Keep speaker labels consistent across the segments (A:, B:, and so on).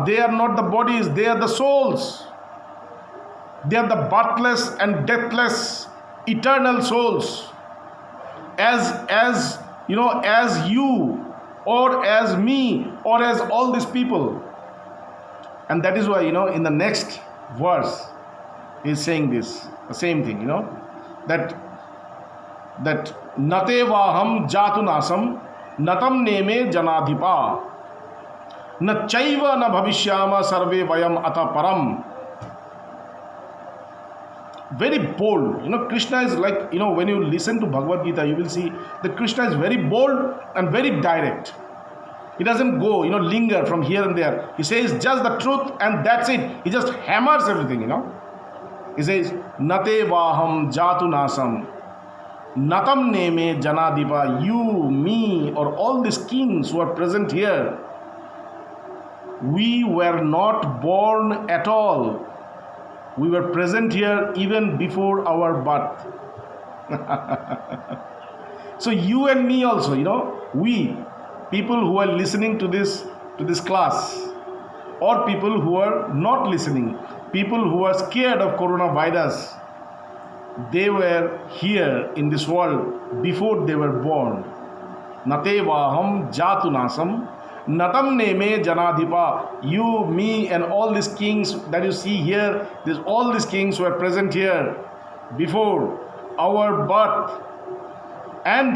A: They are not the bodies, they are the souls. They are the birthless and deathless, eternal souls. As as you, or as me, or as all these people. And that is why, in the next verse, he is saying this, the same thing, that nate vaham jatu nasam natam neme janadhipa na chaiva na bhavishyama sarve vayam ata param. Very bold. Krishna is like, when you listen to Bhagavad Gita, you will see that Krishna is very bold and very direct. He doesn't go, linger from here and there. He says just the truth and that's it. He just hammers everything, He says, nate vaham jatu nasam natam neme janadipa. You, me, or all these kings who are present here, we were not born at all. We were present here even before our birth. So you and me also, we, people who are listening to this class, or people who are not listening, people who are scared of coronavirus, they were here in this world before they were born. Nate vaham jatu nasam natam neme janadhipa. You, me, and all these kings that you see here, all these kings who are present here before our birth. And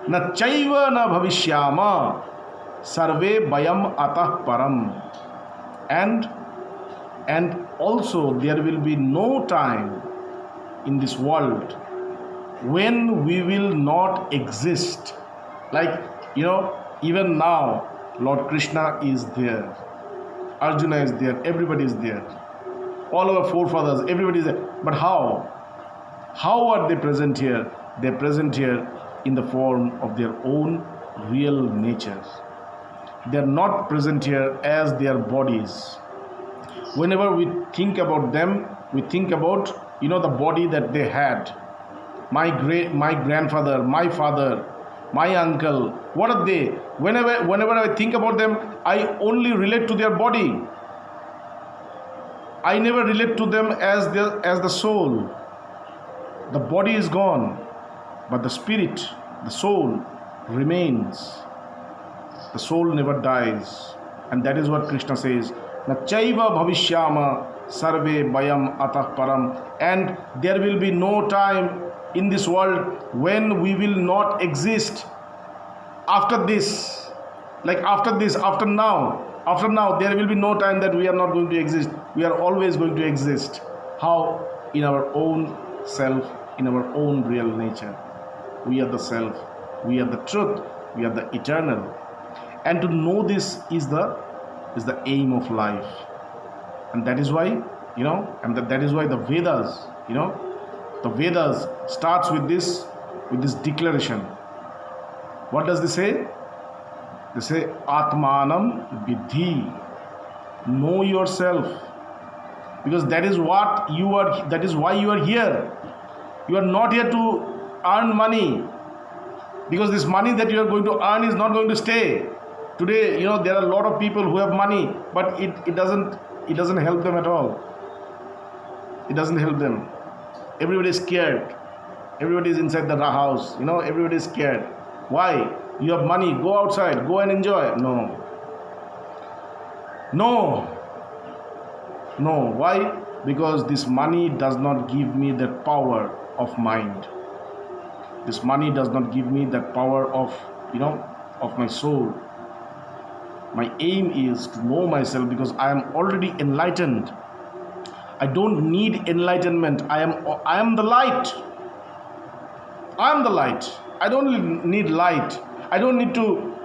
A: na chaiva na bhavishyama sarve bayam atah param. And also there will be no time in this world when we will not exist. Like, even now, Lord Krishna is there, Arjuna is there, everybody is there, all our forefathers, everybody is there. But how are they present here? They are present here in the form of their own real nature. They are not present here as their bodies. Whenever we think about them, we think about, the body that they had. My grandfather, my father, my uncle, what are they? Whenever I think about them, I only relate to their body. I never relate to them as the soul. The body is gone, but the spirit, the soul remains. The soul never dies. And that is what Krishna says, na chaiva bhavishyama sarve bayam atah param. And there will be no time in this world when we will not exist. After this, after now, there will be no time that we are not going to exist. We are always going to exist. How? In our own self, in our own real nature. We are the self, we are the truth, we are the eternal. And to know this is the aim of life. And that is why, that is why the Vedas, the Vedas starts with this declaration. What does they say? They say, Atmanam Vidhi. Know yourself. Because that is what you are, that is why you are here. You are not here to earn money. Because this money that you are going to earn is not going to stay. Today, there are a lot of people who have money, but it doesn't help them at all. It doesn't help them. Everybody is scared. Everybody is inside the house. Everybody is scared. Why? You have money. Go outside. Go and enjoy. No. Why? Because this money does not give me that power of mind. This money does not give me that power of my soul. My aim is to know myself, because I am already enlightened. I don't need enlightenment. I am the light. I am the light. I don't need light. I don't need to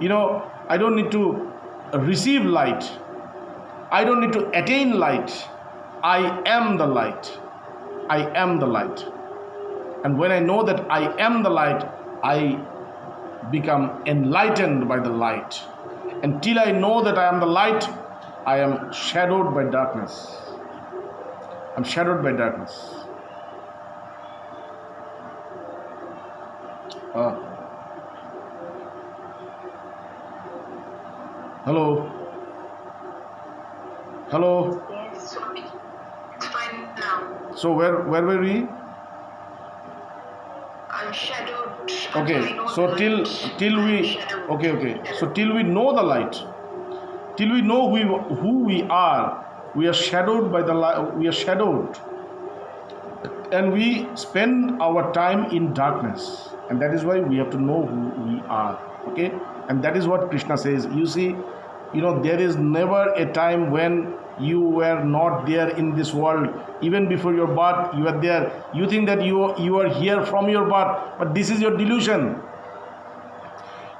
A: receive light. I don't need to attain light. I am the light. I am the light. And when I know that I am the light, I become enlightened by the light. Until I know that I am the light, I am shadowed by darkness. I'm shadowed by darkness. Hello. Hello.
B: Yes, Swami. It's fine now.
A: So where were we?
B: I'm shadowed.
A: Okay.
B: I know
A: So
B: the light.
A: till
B: I'm
A: we
B: shadowed.
A: okay. So till we know the light, till we know who we are, we are shadowed by the light. We are shadowed, and we spend our time in darkness, and that is why we have to know who we are. Okay, and that is what Krishna says. You see, there is never a time when you were not there in this world. Even before your birth, you are there. You think that you are here from your birth, but this is your delusion.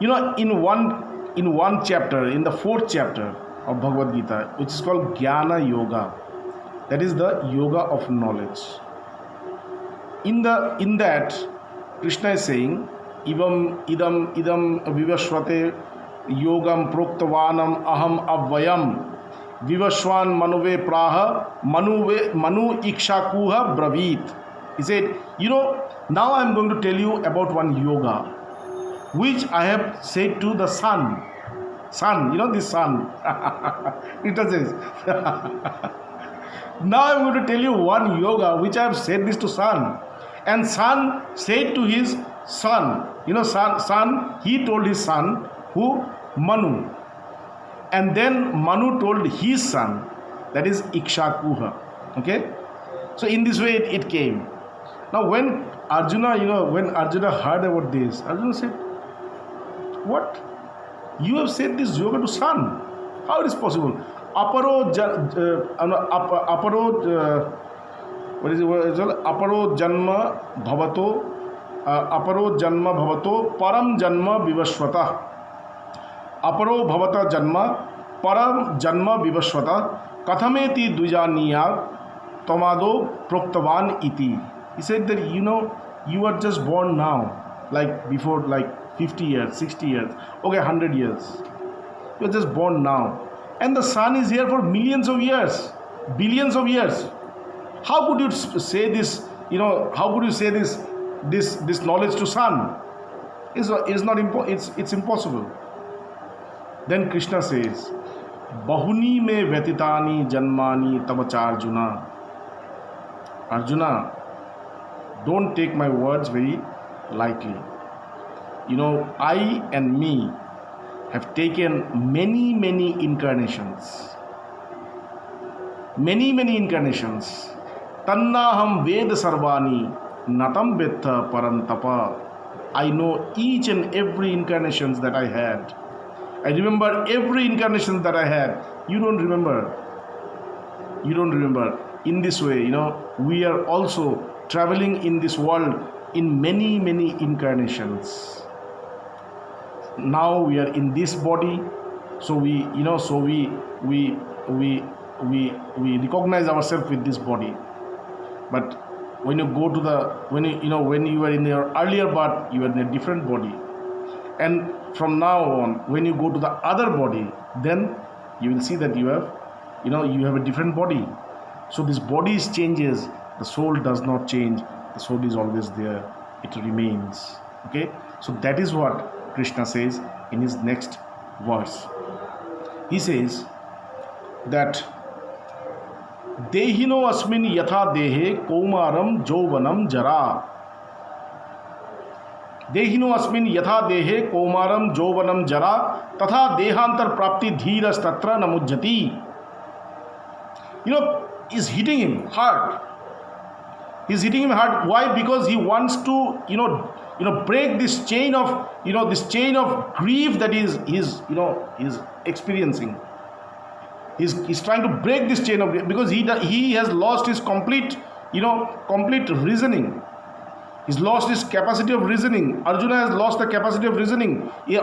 A: In one chapter, in the fourth chapter of Bhagavad Gita, which is called Jnana Yoga, that is the yoga of knowledge. In that, Krishna is saying, idam vivashvate yogam proktavanam aham avvayam vivashwan manuve praha manu ikshakuha bravit. He said, now I am going to tell you about one yoga which I have said to the sun. This sun. It says. Now I am going to tell you one yoga which I have said this to sun. And son said to his son, son, he told his son, who? Manu. And then Manu told his son, that is Ikshakuha. Okay? So in this way it came. Now when Arjuna heard about this, Arjuna said, what? You have said this yoga to sun. How it is possible? Aparo what is it? Aparo janma bhavato param janma vivashvata. Aparo bhavata janma param janma vivashvata kathameti dvijaniya tomado proktavan iti. He said that you are just born now, like before, like 50 years, 60 years, okay, 100 years. You are just born now, and the sun is here for millions of years, billions of years. How could you say this? How could you say this knowledge to sun? It's impossible. Then Krishna says, Bahuni me vyatitani janmani tavacha Arjuna. Arjuna, don't take my words very lightly. I and me have taken many incarnations. Many incarnations. Tannaham Veda Sarvani Natam Vetta Parantapa. I know each and every incarnations that I had. I remember every incarnation that I had. You don't remember. In this way, we are also traveling in this world in many incarnations. Now we are in this body, so we recognize ourselves with this body. But when you go to when you were in your earlier birth, you were in a different body, and from now on, when you go to the other body, then you will see that you have a different body. So this body changes, the soul does not change. The soul is always there, it remains. Okay, so that is what Krishna says in his next verse. He says that Dehino asmin yatha dehe kaumaram jovanam jara. Dehino asmin yatha dehe kaumaram jovanam jara tatha dehantar prapti dhiras tatra namujjati. Is hitting him hard. He's hitting him hard. Why? Because he wants to break this chain of grief that he's experiencing. He's trying to break this chain of grief because he has lost his complete reasoning. He's lost his capacity of reasoning. Arjuna has lost the capacity of reasoning.